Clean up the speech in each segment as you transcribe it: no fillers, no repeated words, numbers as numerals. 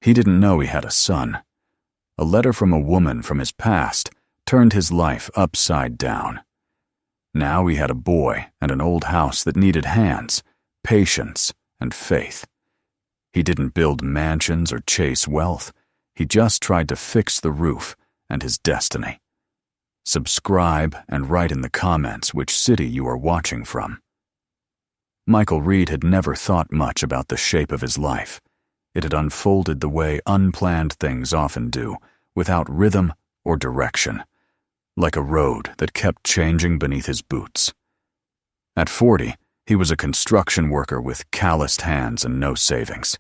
He didn't know he had a son. A letter from a woman from his past turned his life upside down. Now he had a boy and an old house that needed hands, patience, and faith. He didn't build mansions or chase wealth. He just tried to fix the roof and his destiny. Subscribe and write in the comments which city you are watching from. Michael Reed had never thought much about the shape of his life. It had unfolded the way unplanned things often do, without rhythm or direction, like a road that kept changing beneath his boots. At 40, he was a construction worker with calloused hands and no savings,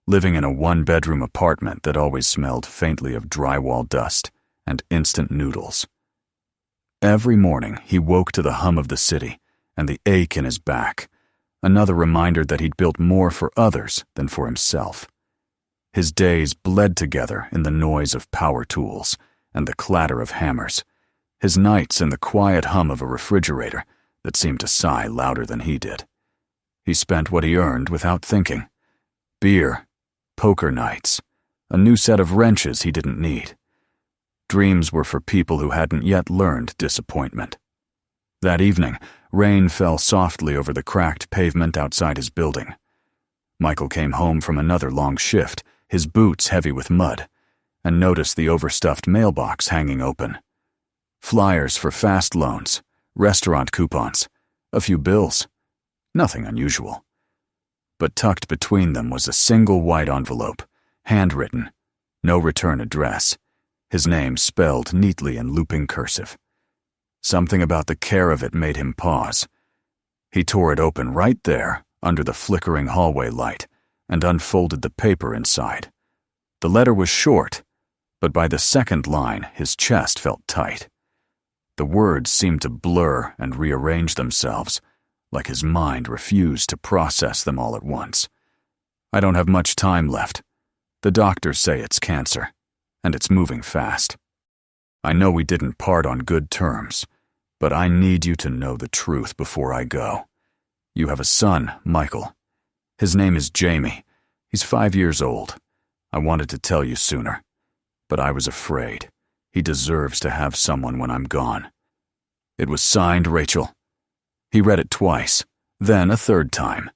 living in a one-bedroom apartment that always smelled faintly of drywall dust and instant noodles. Every morning he woke to the hum of the city and the ache in his back, another reminder that he'd built more for others than for himself. His days bled together in the noise of power tools and the clatter of hammers, his nights in the quiet hum of a refrigerator that seemed to sigh louder than he did. He spent what he earned without thinking. Beer, poker nights, a new set of wrenches he didn't need. Dreams were for people who hadn't yet learned disappointment. That evening, rain fell softly over the cracked pavement outside his building. Michael came home from another long shift, his boots heavy with mud, and noticed the overstuffed mailbox hanging open. Flyers for fast loans, restaurant coupons, a few bills. Nothing unusual. But tucked between them was a single white envelope, handwritten, no return address, his name spelled neatly in looping cursive. Something about the care of it made him pause. He tore it open right there, under the flickering hallway light, and unfolded the paper inside. The letter was short, but by the second line his chest felt tight. The words seemed to blur and rearrange themselves, like his mind refused to process them all at once. I don't have much time left. The doctors say it's cancer, and it's moving fast. I know we didn't part on good terms, but I need you to know the truth before I go. You have a son, Michael. His name is Jamie. He's 5 years old. I wanted to tell you sooner, but I was afraid. He deserves to have someone when I'm gone. It was signed Rachel. He read it twice, then a third time.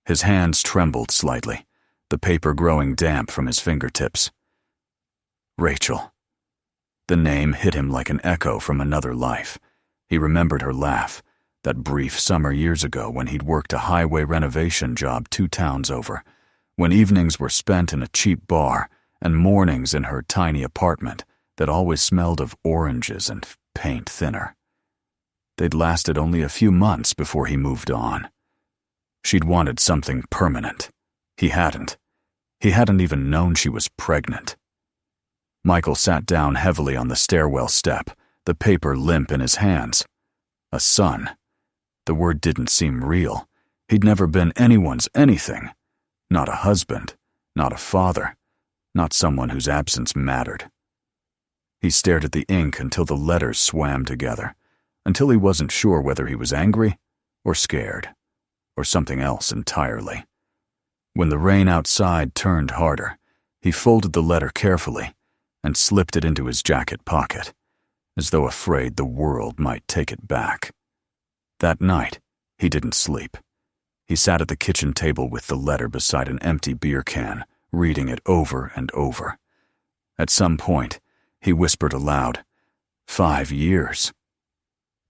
His hands trembled slightly, the paper growing damp from his fingertips. Rachel. The name hit him like an echo from another life. He remembered her laugh, that brief summer years ago when he'd worked a highway renovation job 2 towns over, when evenings were spent in a cheap bar and mornings in her tiny apartment that always smelled of oranges and paint thinner. They'd lasted only a few months before he moved on. She'd wanted something permanent. He hadn't. He hadn't even known she was pregnant. Michael sat down heavily on the stairwell step, the paper limp in his hands. A son. The word didn't seem real. He'd never been anyone's anything. Not a husband, not a father, not someone whose absence mattered. He stared at the ink until the letters swam together, until he wasn't sure whether he was angry or scared, or something else entirely. When the rain outside turned harder, he folded the letter carefully and slipped it into his jacket pocket, as though afraid the world might take it back. That night, he didn't sleep. He sat at the kitchen table with the letter beside an empty beer can, reading it over and over. At some point, he whispered aloud, 5 years.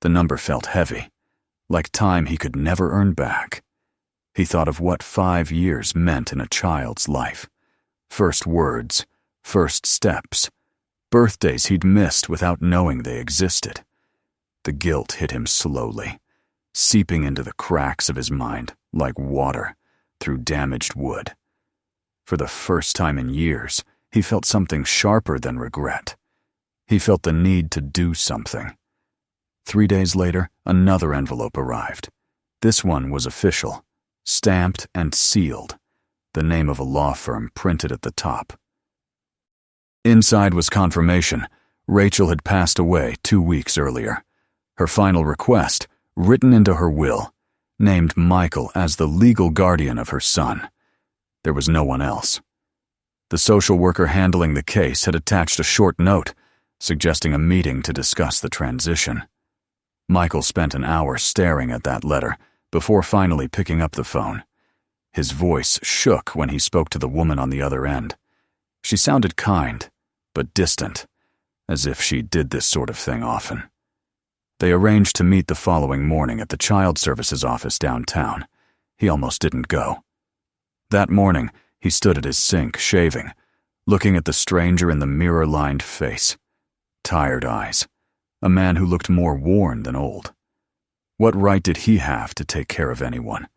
The number felt heavy, like time he could never earn back. He thought of what 5 years meant in a child's life. First words, first steps, birthdays he'd missed without knowing they existed. The guilt hit him slowly, seeping into the cracks of his mind like water through damaged wood. For the first time in years, he felt something sharper than regret. He felt the need to do something. 3 days later, another envelope arrived. This one was official, stamped and sealed, the name of a law firm printed at the top. Inside was confirmation. Rachel had passed away 2 weeks earlier. Her final request, written into her will, named Michael as the legal guardian of her son. There was no one else. The social worker handling the case had attached a short note, suggesting a meeting to discuss the transition. Michael spent an hour staring at that letter before finally picking up the phone. His voice shook when he spoke to the woman on the other end. She sounded kind, but distant, as if she did this sort of thing often. They arranged to meet the following morning at the Child Services office downtown. He almost didn't go. That morning, he stood at his sink, shaving, looking at the stranger in the mirror-lined face. Tired eyes. A man who looked more worn than old. What right did he have to take care of anyone?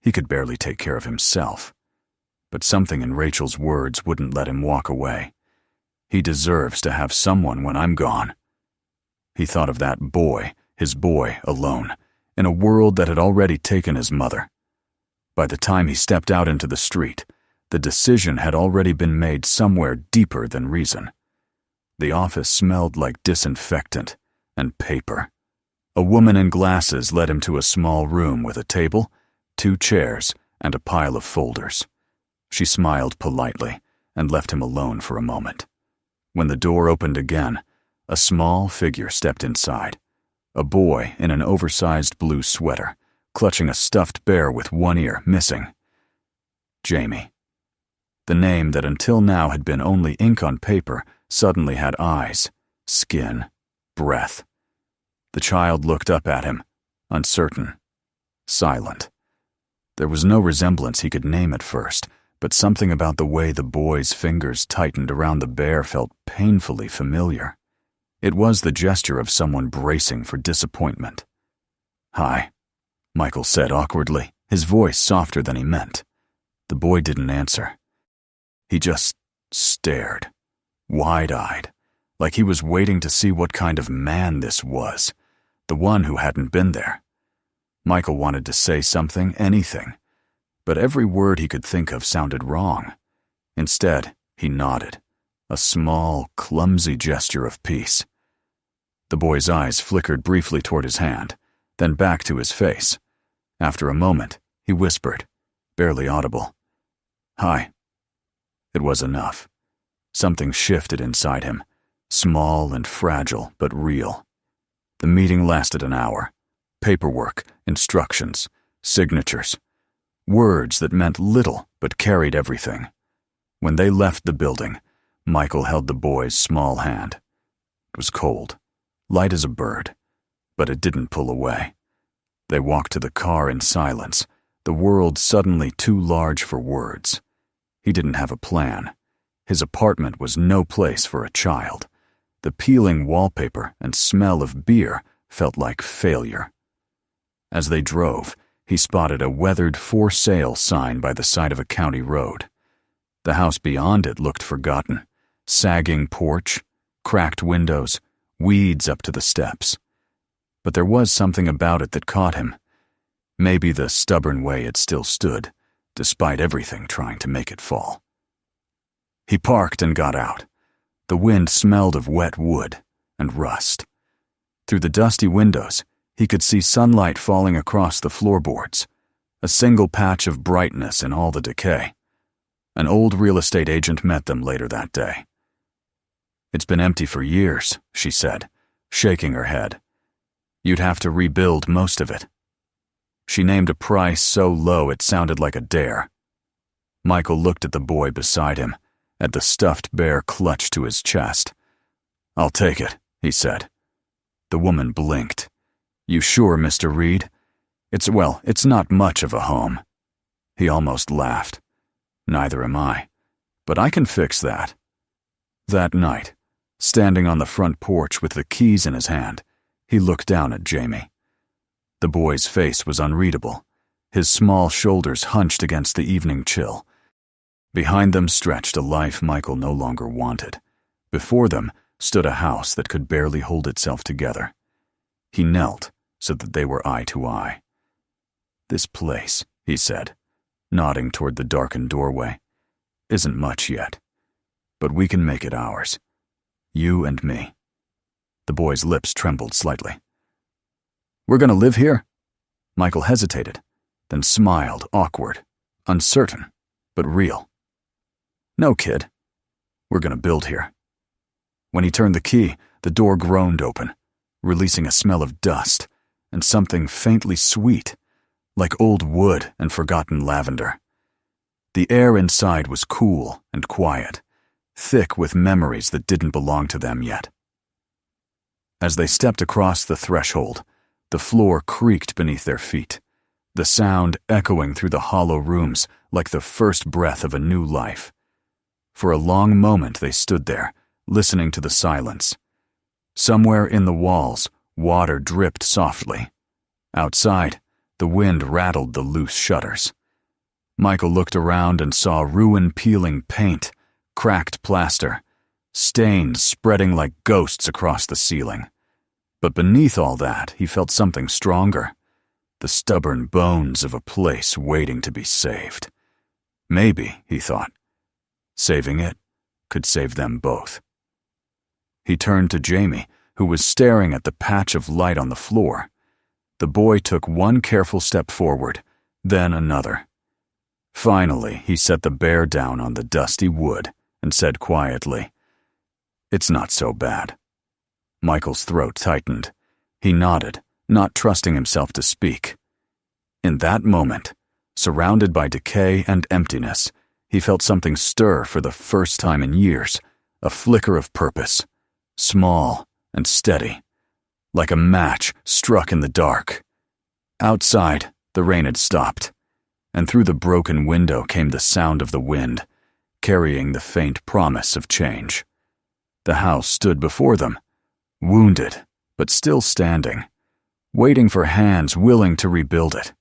He could barely take care of himself. But something in Rachel's words wouldn't let him walk away. He deserves to have someone when I'm gone. He thought of that boy, his boy, alone, in a world that had already taken his mother. By the time he stepped out into the street, the decision had already been made somewhere deeper than reason. The office smelled like disinfectant and paper. A woman in glasses led him to a small room with a table, 2 chairs, and a pile of folders. She smiled politely and left him alone for a moment. When the door opened again, a small figure stepped inside. A boy in an oversized blue sweater, clutching a stuffed bear with one ear missing. Jamie. The name that until now had been only ink on paper suddenly had eyes, skin, breath. The child looked up at him, uncertain, silent. There was no resemblance he could name at first, but something about the way the boy's fingers tightened around the bear felt painfully familiar. It was the gesture of someone bracing for disappointment. "Hi," Michael said awkwardly, his voice softer than he meant. The boy didn't answer. He just stared, wide-eyed, like he was waiting to see what kind of man this was, the one who hadn't been there. Michael wanted to say something, anything, but every word he could think of sounded wrong. Instead, he nodded, a small, clumsy gesture of peace. The boy's eyes flickered briefly toward his hand, then back to his face. After a moment, he whispered, barely audible, "Hi." It was enough. Something shifted inside him, small and fragile, but real. The meeting lasted an hour. Paperwork, instructions, signatures. Words that meant little but carried everything. When they left the building, Michael held the boy's small hand. It was cold, light as a bird, but it didn't pull away. They walked to the car in silence, the world suddenly too large for words. He didn't have a plan. His apartment was no place for a child. The peeling wallpaper and smell of beer felt like failure. As they drove, he spotted a weathered "for sale" sign by the side of a county road. The house beyond it looked forgotten. Sagging porch, cracked windows, weeds up to the steps. But there was something about it that caught him. Maybe the stubborn way it still stood, despite everything trying to make it fall. He parked and got out. The wind smelled of wet wood and rust. Through the dusty windows, he could see sunlight falling across the floorboards, a single patch of brightness in all the decay. An old real estate agent met them later that day. "It's been empty for years," she said, shaking her head. "You'd have to rebuild most of it." She named a price so low it sounded like a dare. Michael looked at the boy beside him, at the stuffed bear clutched to his chest. "I'll take it," he said. The woman blinked. "You sure, Mr. Reed? It's not much of a home." He almost laughed. "Neither am I, but I can fix that." That night, standing on the front porch with the keys in his hand, he looked down at Jamie. The boy's face was unreadable, his small shoulders hunched against the evening chill. Behind them stretched a life Michael no longer wanted. Before them stood a house that could barely hold itself together. He knelt so that they were eye to eye. "This place," he said, nodding toward the darkened doorway, "isn't much yet, but we can make it ours. You and me." The boy's lips trembled slightly. "We're going to live here?" Michael hesitated, then smiled, awkward, uncertain, but real. "No, kid. We're gonna build here." When he turned the key, the door groaned open, releasing a smell of dust and something faintly sweet, like old wood and forgotten lavender. The air inside was cool and quiet, thick with memories that didn't belong to them yet. As they stepped across the threshold, the floor creaked beneath their feet, the sound echoing through the hollow rooms like the first breath of a new life. For a long moment they stood there, listening to the silence. Somewhere in the walls, water dripped softly. Outside, the wind rattled the loose shutters. Michael looked around and saw ruin-peeling paint, cracked plaster, stains spreading like ghosts across the ceiling. But beneath all that, he felt something stronger, the stubborn bones of a place waiting to be saved. Maybe, he thought, saving it could save them both. He turned to Jamie, who was staring at the patch of light on the floor. The boy took one careful step forward, then another. Finally, he set the bear down on the dusty wood and said quietly, "It's not so bad." Michael's throat tightened. He nodded, not trusting himself to speak. In that moment, surrounded by decay and emptiness, he felt something stir for the first time in years, a flicker of purpose, small and steady, like a match struck in the dark. Outside, the rain had stopped, and through the broken window came the sound of the wind, carrying the faint promise of change. The house stood before them, wounded but still standing, waiting for hands willing to rebuild it.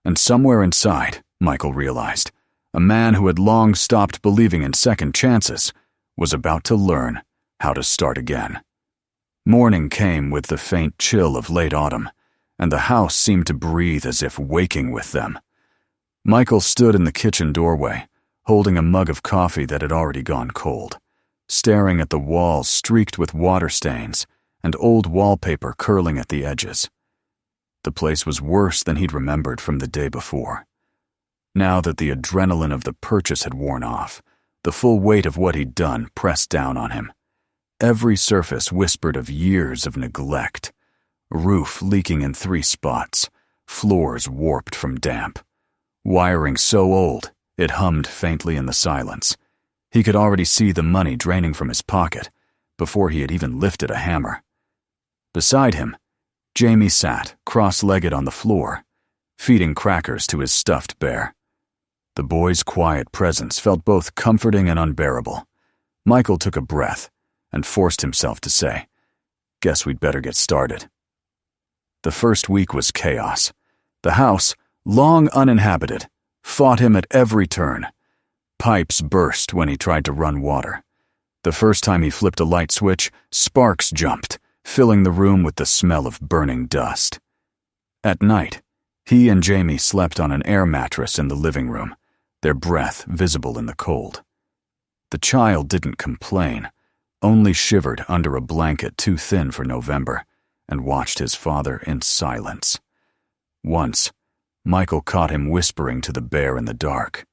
And somewhere inside, Michael realized, a man who had long stopped believing in second chances was about to learn how to start again. Morning came with the faint chill of late autumn, and the house seemed to breathe as if waking with them. Michael stood in the kitchen doorway, holding a mug of coffee that had already gone cold, staring at the walls streaked with water stains and old wallpaper curling at the edges. The place was worse than he'd remembered from the day before. Now that the adrenaline of the purchase had worn off, the full weight of what he'd done pressed down on him. Every surface whispered of years of neglect. Roof leaking in 3 spots, floors warped from damp. Wiring so old, it hummed faintly in the silence. He could already see the money draining from his pocket before he had even lifted a hammer. Beside him, Jamie sat, cross-legged on the floor, feeding crackers to his stuffed bear. The boy's quiet presence felt both comforting and unbearable. Michael took a breath and forced himself to say, "Guess we'd better get started." The first week was chaos. The house, long uninhabited, fought him at every turn. Pipes burst when he tried to run water. The first time he flipped a light switch, sparks jumped, filling the room with the smell of burning dust. At night, he and Jamie slept on an air mattress in the living room, their breath visible in the cold. The child didn't complain, only shivered under a blanket too thin for November, and watched his father in silence. Once, Michael caught him whispering to the bear in the dark.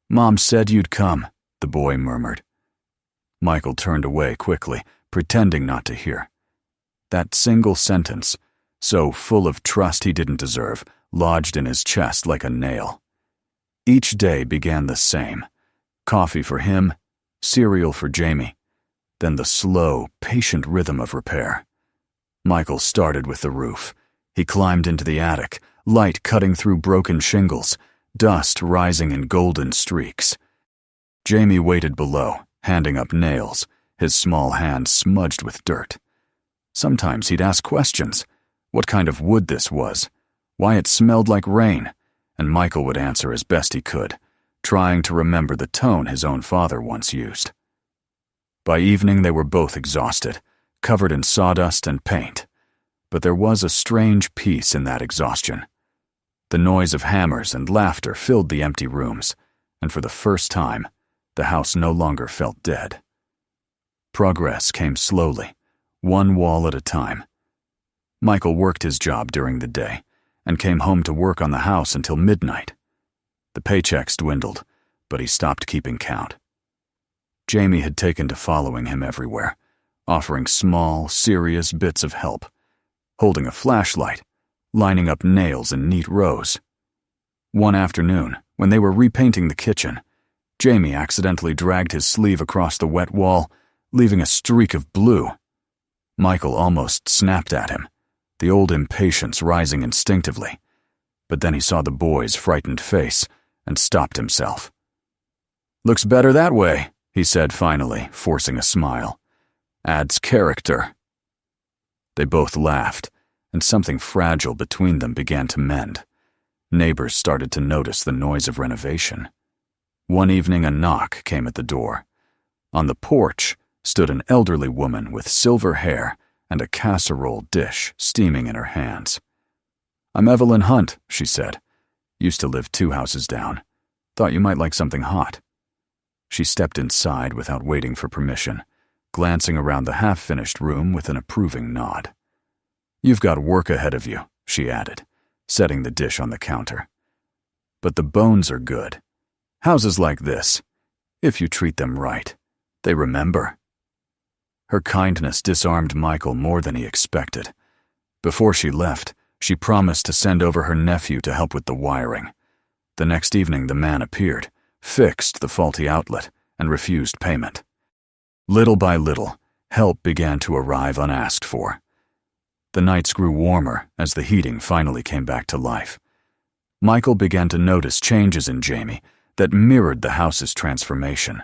"Mom said you'd come," the boy murmured. Michael turned away quickly, pretending not to hear. That single sentence, so full of trust he didn't deserve, lodged in his chest like a nail. Each day began the same. Coffee for him, cereal for Jamie, then the slow, patient rhythm of repair. Michael started with the roof. He climbed into the attic, light cutting through broken shingles, dust rising in golden streaks. Jamie waited below, handing up nails, his small hands smudged with dirt. Sometimes he'd ask questions, what kind of wood this was, why it smelled like rain, and Michael would answer as best he could, trying to remember the tone his own father once used. By evening they were both exhausted, covered in sawdust and paint, but there was a strange peace in that exhaustion. The noise of hammers and laughter filled the empty rooms, and for the first time, the house no longer felt dead. Progress came slowly, one wall at a time. Michael worked his job during the day and came home to work on the house until midnight. The paychecks dwindled, but he stopped keeping count. Jamie had taken to following him everywhere, offering small, serious bits of help, holding a flashlight, lining up nails in neat rows. One afternoon, when they were repainting the kitchen, Jamie accidentally dragged his sleeve across the wet wall, leaving a streak of blue. Michael almost snapped at him, the old impatience rising instinctively, but then he saw the boy's frightened face and stopped himself. "Looks better that way," he said finally, forcing a smile. "Adds character." They both laughed, and something fragile between them began to mend. Neighbors started to notice the noise of renovation. One evening a knock came at the door. On the porch stood an elderly woman with silver hair and a casserole dish steaming in her hands. "I'm Evelyn Hunt," she said. "Used to live 2 houses down. Thought you might like something hot." She stepped inside without waiting for permission, glancing around the half-finished room with an approving nod. "You've got work ahead of you," she added, setting the dish on the counter. "But the bones are good. Houses like this, if you treat them right, they remember." Her kindness disarmed Michael more than he expected. Before she left, she promised to send over her nephew to help with the wiring. The next evening the man appeared, fixed the faulty outlet, and refused payment. Little by little, help began to arrive unasked for. The nights grew warmer as the heating finally came back to life. Michael began to notice changes in Jamie that mirrored the house's transformation.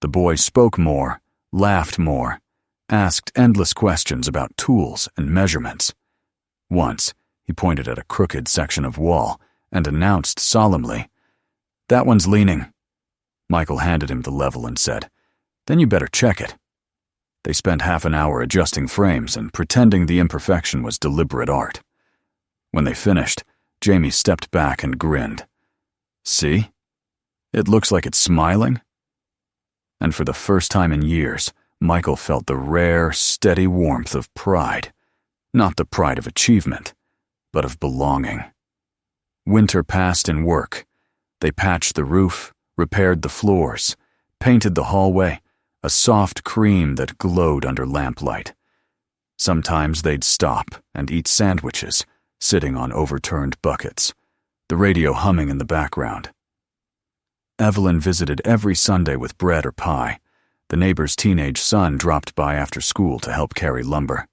The boy spoke more, laughed more, asked endless questions about tools and measurements. Once, he pointed at a crooked section of wall and announced solemnly, "That one's leaning." Michael handed him the level and said, "Then you better check it." They spent half an hour adjusting frames and pretending the imperfection was deliberate art. When they finished, Jamie stepped back and grinned. "See? It looks like it's smiling." And for the first time in years, Michael felt the rare, steady warmth of pride. Not the pride of achievement, but of belonging. Winter passed in work. They patched the roof, repaired the floors, painted the hallway, a soft cream that glowed under lamplight. Sometimes they'd stop and eat sandwiches, sitting on overturned buckets, the radio humming in the background. Evelyn visited every Sunday with bread or pie. The neighbor's teenage son dropped by after school to help carry lumber.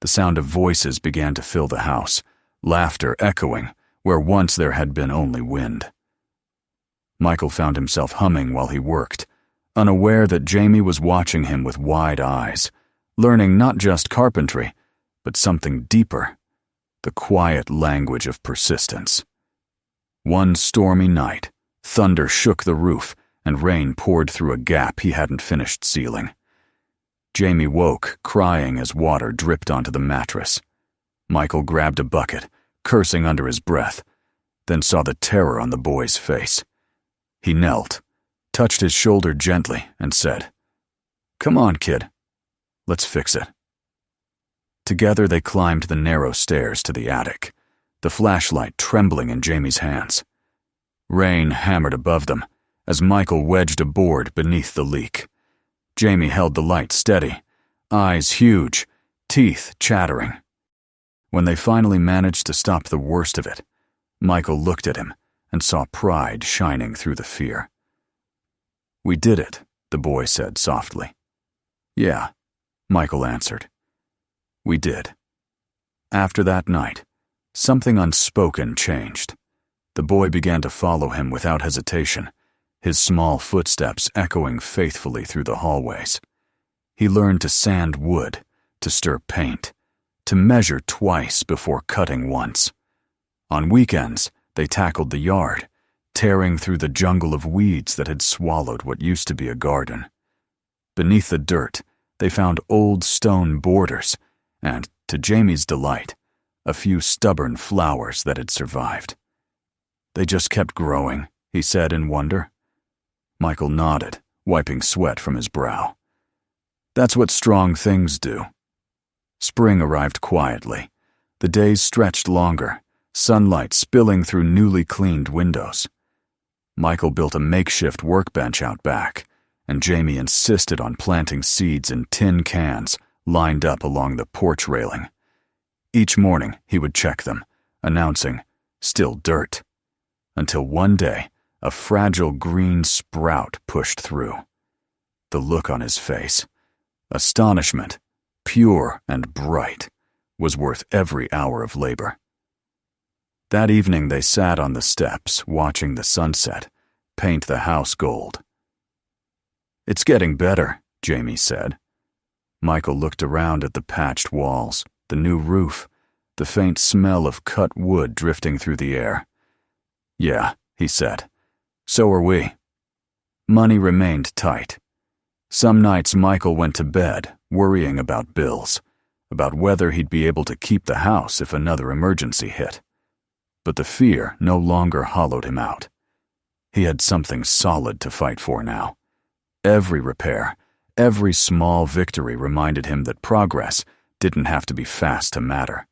The sound of voices began to fill the house, laughter echoing where once there had been only wind. Michael found himself humming while he worked, unaware that Jamie was watching him with wide eyes, learning not just carpentry, but something deeper, the quiet language of persistence. One stormy night, thunder shook the roof and rain poured through a gap he hadn't finished sealing. Jamie woke, crying as water dripped onto the mattress. Michael grabbed a bucket, cursing under his breath, then saw the terror on the boy's face. He knelt, touched his shoulder gently, and said, "Come on, kid. Let's fix it." Together they climbed the narrow stairs to the attic, the flashlight trembling in Jamie's hands. Rain hammered above them as Michael wedged a board beneath the leak. Jamie held the light steady, eyes huge, teeth chattering. When they finally managed to stop the worst of it, Michael looked at him and saw pride shining through the fear. "We did it," the boy said softly. "Yeah," Michael answered. "We did." After that night, something unspoken changed. The boy began to follow him without hesitation, his small footsteps echoing faithfully through the hallways. He learned to sand wood, to stir paint, to measure twice before cutting once. On weekends, they tackled the yard, tearing through the jungle of weeds that had swallowed what used to be a garden. Beneath the dirt, they found old stone borders and, to Jamie's delight, a few stubborn flowers that had survived. "They just kept growing," he said in wonder. Michael nodded, wiping sweat from his brow. "That's what strong things do." Spring arrived quietly. The days stretched longer, sunlight spilling through newly cleaned windows. Michael built a makeshift workbench out back, and Jamie insisted on planting seeds in tin cans lined up along the porch railing. Each morning he would check them, announcing, "Still dirt," until one day a fragile green sprout pushed through. The look on his face, astonishment, pure and bright, was worth every hour of labor. That evening they sat on the steps, watching the sunset paint the house gold. "It's getting better," Jamie said. Michael looked around at the patched walls, the new roof, the faint smell of cut wood drifting through the air. "Yeah," he said. "So are we." Money remained tight. Some nights Michael went to bed, worrying about bills, about whether he'd be able to keep the house if another emergency hit. But the fear no longer hollowed him out. He had something solid to fight for now. Every repair, every small victory reminded him that progress didn't have to be fast to matter.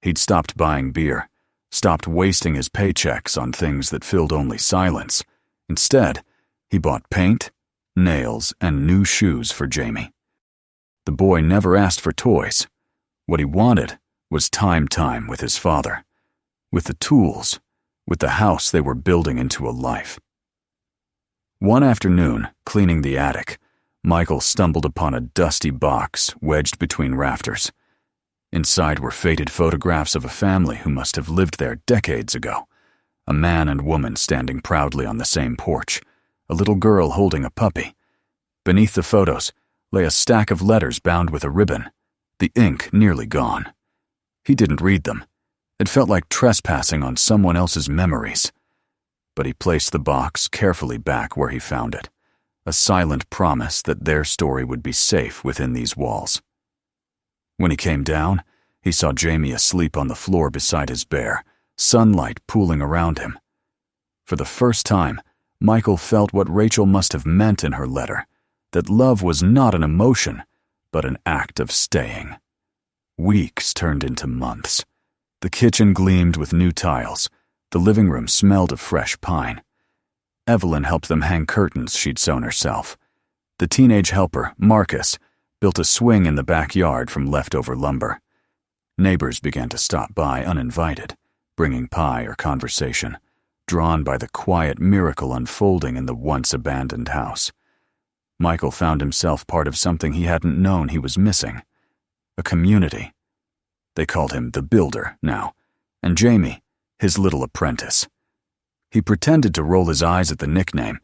He'd stopped buying beer, stopped wasting his paychecks on things that filled only silence. Instead, he bought paint, nails, and new shoes for Jamie. The boy never asked for toys. What he wanted was time with his father, with the tools, with the house they were building into a life. One afternoon, cleaning the attic, Michael stumbled upon a dusty box wedged between rafters. Inside were faded photographs of a family who must have lived there decades ago. A man and woman standing proudly on the same porch, a little girl holding a puppy. Beneath the photos lay a stack of letters bound with a ribbon, the ink nearly gone. He didn't read them. It felt like trespassing on someone else's memories. But he placed the box carefully back where he found it, a silent promise that their story would be safe within these walls. When he came down, he saw Jamie asleep on the floor beside his bear, sunlight pooling around him. For the first time, Michael felt what Rachel must have meant in her letter, that love was not an emotion, but an act of staying. Weeks turned into months. The kitchen gleamed with new tiles. The living room smelled of fresh pine. Evelyn helped them hang curtains she'd sewn herself. The teenage helper, Marcus, built a swing in the backyard from leftover lumber. Neighbors began to stop by uninvited, bringing pie or conversation, drawn by the quiet miracle unfolding in the once-abandoned house. Michael found himself part of something he hadn't known he was missing. A community. They called him the Builder now, and Jamie, his little apprentice. He pretended to roll his eyes at the nickname,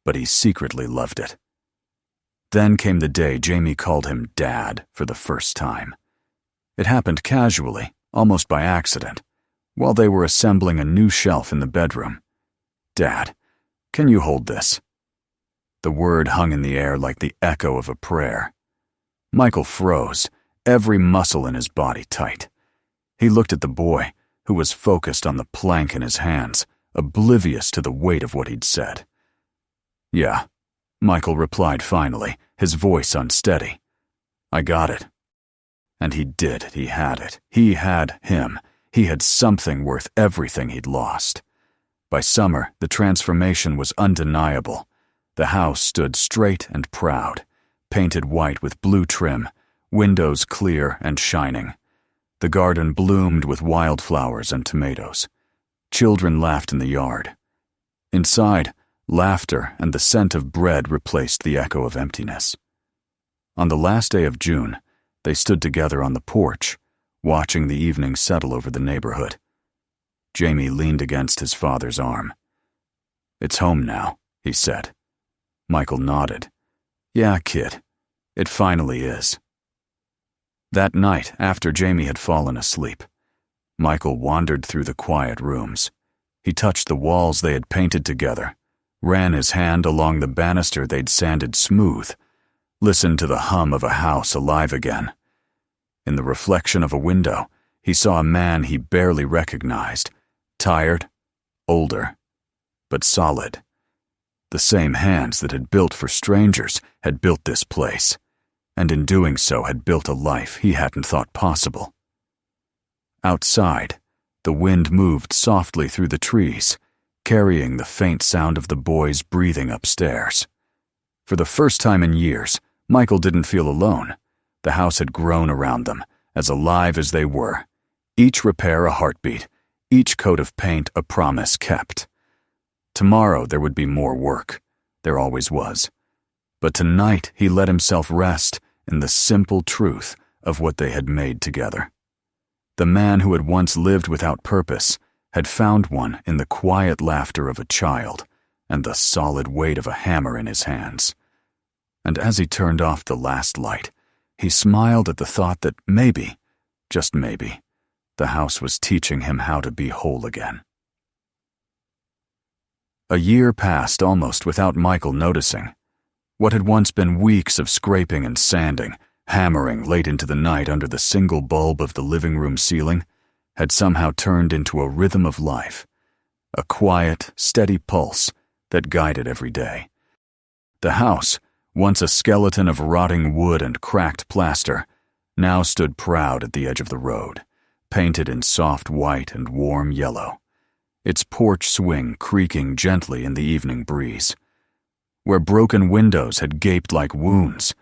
but he secretly loved it. Then came the day Jamie called him Dad for the first time. It happened casually, almost by accident, while they were assembling a new shelf in the bedroom. "Dad, can you hold this?" The word hung in the air like the echo of a prayer. Michael froze, every muscle in his body tight. He looked at the boy, who was focused on the plank in his hands, oblivious to the weight of what he'd said. "Yeah," Michael replied finally, his voice unsteady. "I got it." And he did. He had it. He had him. He had something worth everything he'd lost. By summer, the transformation was undeniable. The house stood straight and proud, painted white with blue trim, windows clear and shining. The garden bloomed with wildflowers and tomatoes. Children laughed in the yard. Inside, laughter and the scent of bread replaced the echo of emptiness. On the last day of June, they stood together on the porch, watching the evening settle over the neighborhood. Jamie leaned against his father's arm. "It's home now," he said. Michael nodded. "Yeah, kid, it finally is." That night, after Jamie had fallen asleep, Michael wandered through the quiet rooms. He touched the walls they had painted together, ran his hand along the banister they'd sanded smooth, listened to the hum of a house alive again. In the reflection of a window, he saw a man he barely recognized, tired, older, but solid. The same hands that had built for strangers had built this place, and in doing so had built a life he hadn't thought possible. Outside, the wind moved softly through the trees, carrying the faint sound of the boys breathing upstairs. For the first time in years, Michael didn't feel alone. The house had grown around them, as alive as they were. Each repair a heartbeat, each coat of paint a promise kept. Tomorrow there would be more work. There always was. But tonight he let himself rest in the simple truth of what they had made together. The man who had once lived without purpose had found one in the quiet laughter of a child and the solid weight of a hammer in his hands. And as he turned off the last light, he smiled at the thought that maybe, just maybe, the house was teaching him how to be whole again. A year passed almost without Michael noticing. What had once been weeks of scraping and sanding, hammering late into the night under the single bulb of the living room ceiling, had somehow turned into a rhythm of life, a quiet, steady pulse that guided every day. The house, once a skeleton of rotting wood and cracked plaster, now stood proud at the edge of the road, painted in soft white and warm yellow, its porch swing creaking gently in the evening breeze. Where broken windows had gaped like wounds,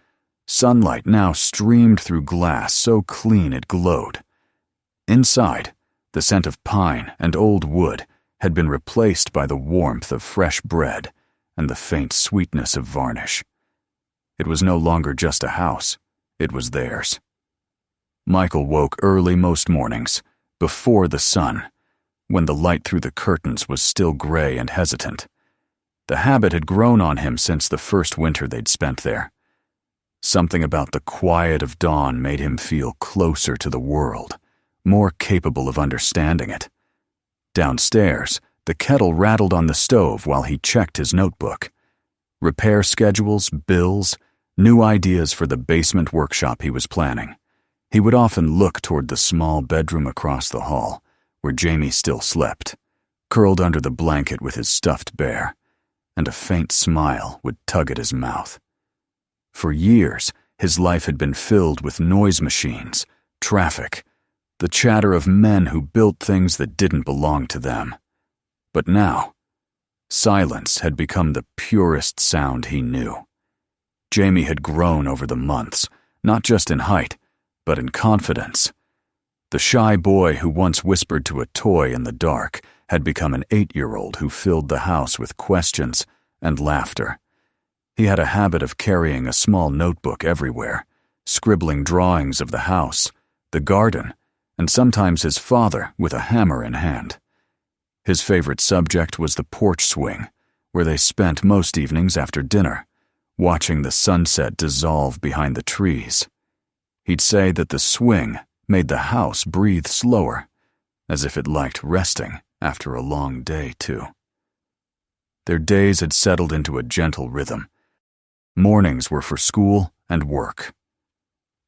sunlight now streamed through glass so clean it glowed. Inside, the scent of pine and old wood had been replaced by the warmth of fresh bread and the faint sweetness of varnish. It was no longer just a house, it was theirs. Michael woke early most mornings, before the sun, when the light through the curtains was still gray and hesitant. The habit had grown on him since the first winter they'd spent there. Something about the quiet of dawn made him feel closer to the world, more capable of understanding it. Downstairs, the kettle rattled on the stove while he checked his notebook. Repair schedules, bills, new ideas for the basement workshop he was planning. He would often look toward the small bedroom across the hall, where Jamie still slept, curled under the blanket with his stuffed bear, and a faint smile would tug at his mouth. For years, his life had been filled with noise machines, traffic, the chatter of men who built things that didn't belong to them. But now, silence had become the purest sound he knew. Jamie had grown over the months, not just in height, but in confidence. The shy boy who once whispered to a toy in the dark had become an 8-year-old who filled the house with questions and laughter. He had a habit of carrying a small notebook everywhere, scribbling drawings of the house, the garden, and sometimes his father with a hammer in hand. His favorite subject was the porch swing, where they spent most evenings after dinner, watching the sunset dissolve behind the trees. He'd say that the swing made the house breathe slower, as if it liked resting after a long day, too. Their days had settled into a gentle rhythm. Mornings were for school and work.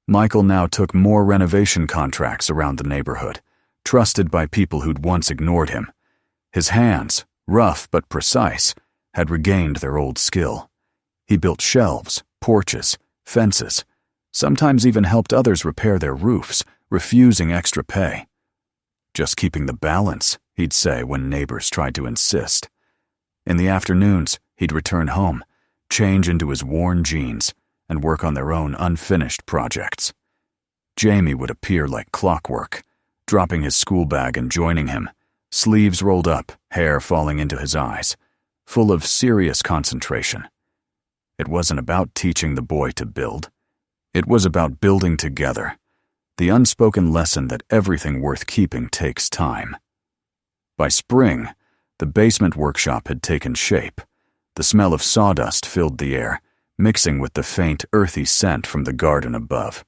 Michael now took more renovation contracts around the neighborhood, trusted by people who'd once ignored him. His hands, rough but precise, had regained their old skill. He built shelves, porches, fences, sometimes even helped others repair their roofs, refusing extra pay. Just keeping the balance, he'd say when neighbors tried to insist. In the afternoons, he'd return home, change into his worn jeans, and work on their own unfinished projects. Jamie would appear like clockwork, dropping his school bag and joining him, sleeves rolled up, hair falling into his eyes, full of serious concentration. It wasn't about teaching the boy to build. It was about building together, the unspoken lesson that everything worth keeping takes time. By spring, the basement workshop had taken shape. The smell of sawdust filled the air, mixing with the faint, earthy scent from the garden above.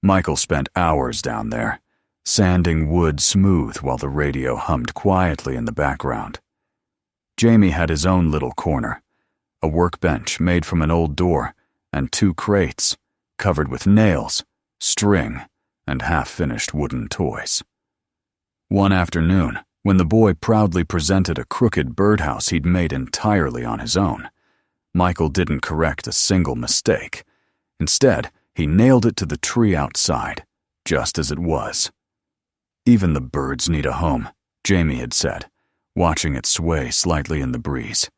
Michael spent hours down there, sanding wood smooth while the radio hummed quietly in the background. Jamie had his own little corner, a workbench made from an old door, and 2 crates, covered with nails, string, and half-finished wooden toys. One afternoon, when the boy proudly presented a crooked birdhouse he'd made entirely on his own, Michael didn't correct a single mistake. Instead, he nailed it to the tree outside, just as it was. Even the birds need a home, Jamie had said, watching it sway slightly in the breeze.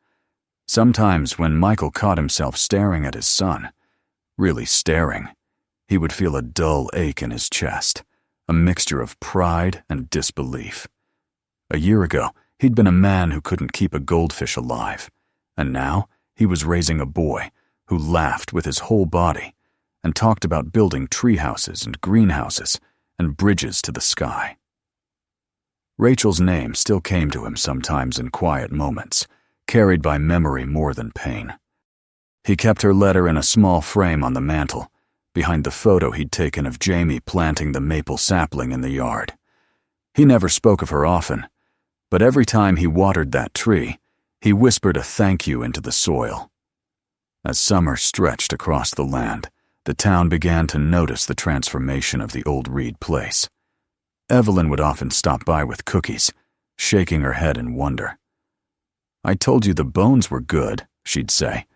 Sometimes when Michael caught himself staring at his son, really staring, he would feel a dull ache in his chest, a mixture of pride and disbelief. A year ago, he'd been a man who couldn't keep a goldfish alive, and now he was raising a boy who laughed with his whole body and talked about building treehouses and greenhouses and bridges to the sky. Rachel's name still came to him sometimes in quiet moments, carried by memory more than pain. He kept her letter in a small frame on the mantel, behind the photo he'd taken of Jamie planting the maple sapling in the yard. He never spoke of her often, but every time he watered that tree, he whispered a thank you into the soil. As summer stretched across the land, the town began to notice the transformation of the old Reed place. Evelyn would often stop by with cookies, shaking her head in wonder. "I told you the bones were good," she'd say,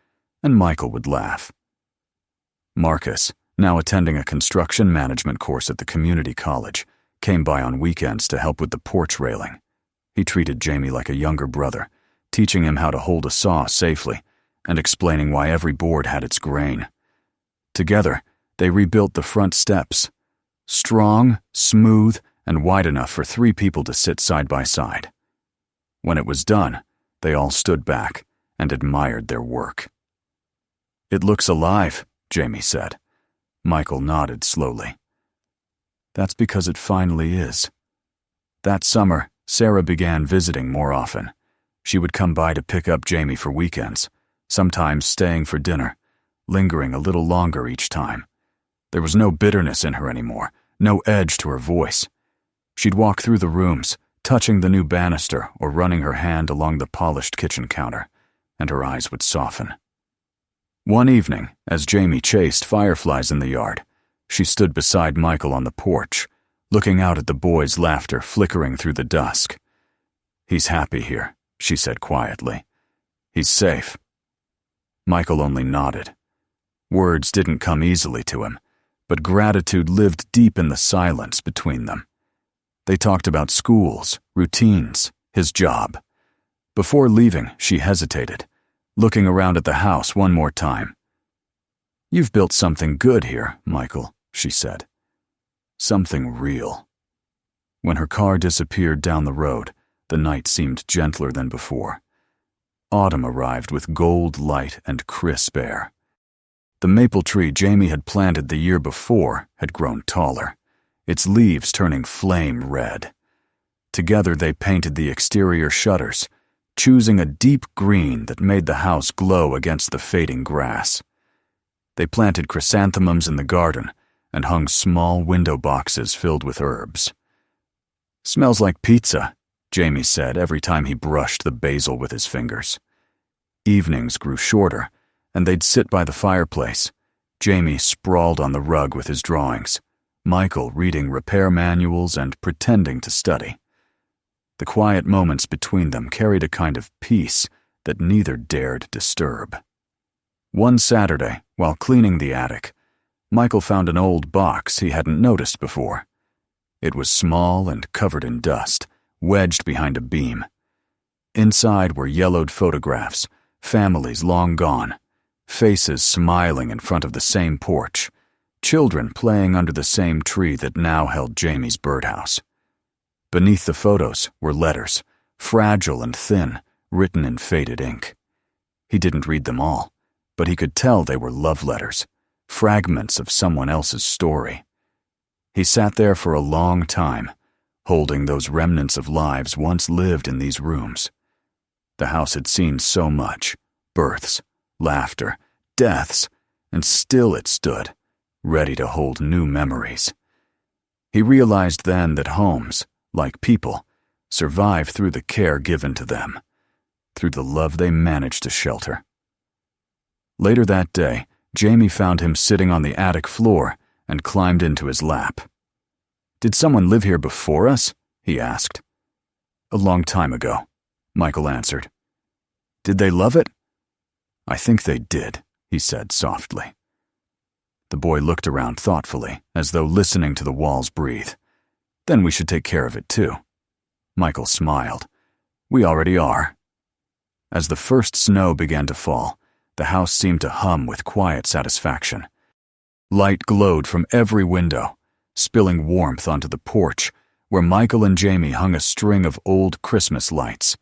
and Michael would laugh. Marcus, now attending a construction management course at the community college, came by on weekends to help with the porch railing. He treated Jamie like a younger brother, teaching him how to hold a saw safely and explaining why every board had its grain. Together, they rebuilt the front steps, strong, smooth, and wide enough for 3 people to sit side by side. When it was done, they all stood back and admired their work. "It looks alive," Jamie said. Michael nodded slowly. "That's because it finally is." That summer, Sarah began visiting more often. She would come by to pick up Jamie for weekends, sometimes staying for dinner, lingering a little longer each time. There was no bitterness in her anymore, no edge to her voice. She'd walk through the rooms, touching the new banister or running her hand along the polished kitchen counter, and her eyes would soften. One evening, as Jamie chased fireflies in the yard, she stood beside Michael on the porch, looking out at the boys' laughter flickering through the dusk. "He's happy here," she said quietly. "He's safe." Michael only nodded. Words didn't come easily to him, but gratitude lived deep in the silence between them. They talked about schools, routines, his job. Before leaving, she hesitated, looking around at the house one more time. "You've built something good here, Michael," she said. "Something real." When her car disappeared down the road, the night seemed gentler than before. Autumn arrived with gold light and crisp air. The maple tree Jamie had planted the year before had grown taller, its leaves turning flame red. Together they painted the exterior shutters, choosing a deep green that made the house glow against the fading grass. They planted chrysanthemums in the garden and hung small window boxes filled with herbs. "Smells like pizza," Jamie said every time he brushed the basil with his fingers. Evenings grew shorter, and they'd sit by the fireplace, Jamie sprawled on the rug with his drawings, Michael reading repair manuals and pretending to study. The quiet moments between them carried a kind of peace that neither dared disturb. One Saturday, while cleaning the attic, Michael found an old box he hadn't noticed before. It was small and covered in dust, wedged behind a beam. Inside were yellowed photographs, families long gone, faces smiling in front of the same porch, children playing under the same tree that now held Jamie's birdhouse. Beneath the photos were letters, fragile and thin, written in faded ink. He didn't read them all, but he could tell they were love letters, fragments of someone else's story. He sat there for a long time, holding those remnants of lives once lived in these rooms. The house had seen so much, births, laughter, deaths, and still it stood, ready to hold new memories. He realized then that homes, like people, survive through the care given to them, through the love they managed to shelter. Later that day, Jamie found him sitting on the attic floor and climbed into his lap. "Did someone live here before us?" he asked. "A long time ago," Michael answered. "Did they love it?" "I think they did," he said softly. The boy looked around thoughtfully, as though listening to the walls breathe. "Then we should take care of it too." Michael smiled. "We already are." As the first snow began to fall, the house seemed to hum with quiet satisfaction. Light glowed from every window, spilling warmth onto the porch, where Michael and Jamie hung a string of old Christmas lights.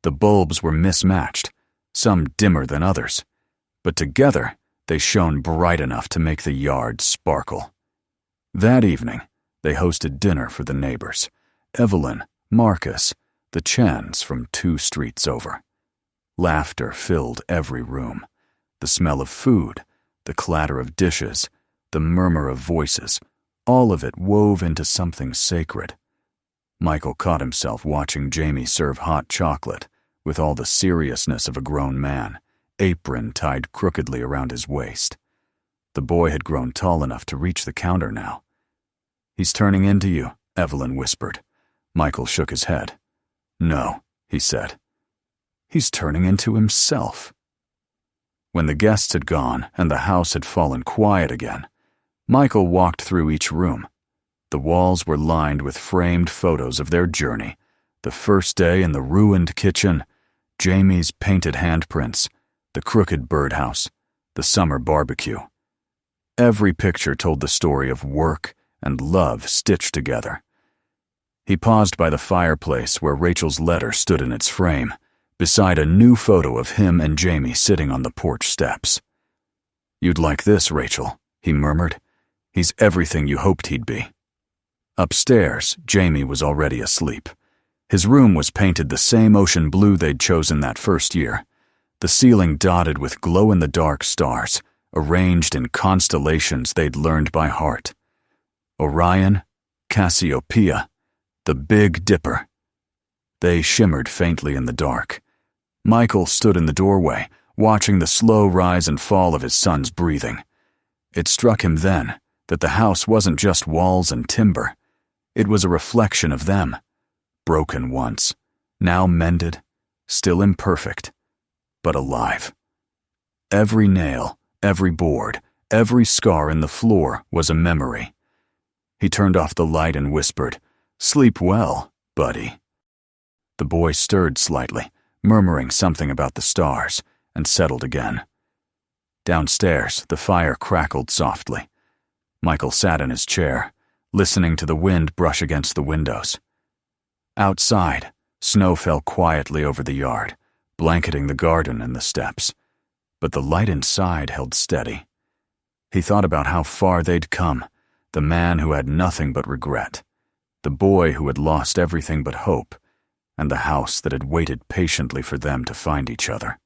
The bulbs were mismatched, some dimmer than others, but together they shone bright enough to make the yard sparkle. That evening, they hosted dinner for the neighbors, Evelyn, Marcus, the Chens from 2 streets over. Laughter filled every room. The smell of food, the clatter of dishes, the murmur of voices, all of it wove into something sacred. Michael caught himself watching Jamie serve hot chocolate with all the seriousness of a grown man, apron tied crookedly around his waist. The boy had grown tall enough to reach the counter now. "He's turning into you," Evelyn whispered. Michael shook his head. "No," he said. "He's turning into himself." When the guests had gone and the house had fallen quiet again, Michael walked through each room. The walls were lined with framed photos of their journey, the first day in the ruined kitchen, Jamie's painted handprints, the crooked birdhouse, the summer barbecue. Every picture told the story of work and love stitched together. He paused by the fireplace where Rachel's letter stood in its frame, beside a new photo of him and Jamie sitting on the porch steps. "You'd like this, Rachel," he murmured. "He's everything you hoped he'd be." Upstairs, Jamie was already asleep. His room was painted the same ocean blue they'd chosen that first year, the ceiling dotted with glow-in-the-dark stars, arranged in constellations they'd learned by heart. Orion, Cassiopeia, the Big Dipper. They shimmered faintly in the dark. Michael stood in the doorway, watching the slow rise and fall of his son's breathing. It struck him then that the house wasn't just walls and timber. It was a reflection of them, broken once, now mended, still imperfect, but alive. Every nail, every board, every scar in the floor was a memory. He turned off the light and whispered, "Sleep well, buddy." The boy stirred slightly, murmuring something about the stars, and settled again. Downstairs, the fire crackled softly. Michael sat in his chair, listening to the wind brush against the windows. Outside, snow fell quietly over the yard, blanketing the garden and the steps, but the light inside held steady. He thought about how far they'd come, the man who had nothing but regret, the boy who had lost everything but hope, and the house that had waited patiently for them to find each other.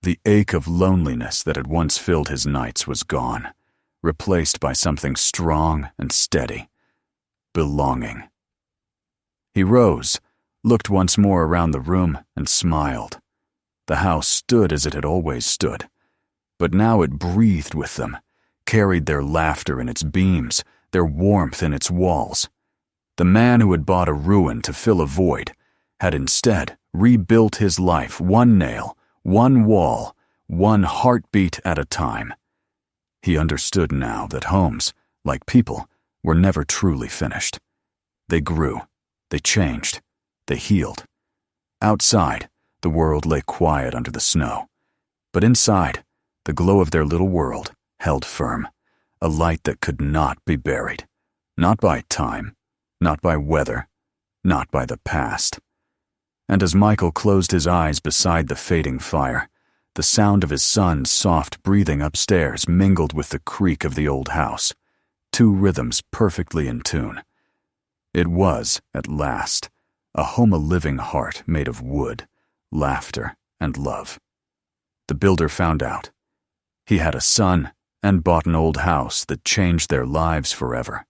The ache of loneliness that had once filled his nights was gone, replaced by something strong and steady, belonging. He rose, looked once more around the room, and smiled. The house stood as it had always stood, but now it breathed with them, carried their laughter in its beams, their warmth in its walls. The man who had bought a ruin to fill a void had instead rebuilt his life one nail, one wall, one heartbeat at a time. He understood now that homes, like people, were never truly finished. They grew, they changed, they healed. Outside, the world lay quiet under the snow, but inside, the glow of their little world held firm, a light that could not be buried, not by time, not by weather, not by the past. And as Michael closed his eyes beside the fading fire, the sound of his son's soft breathing upstairs mingled with the creak of the old house, 2 rhythms perfectly in tune. It was, at last, a home a living heart made of wood, laughter, and love. The builder found out. He had a son and bought an old house that changed their lives forever.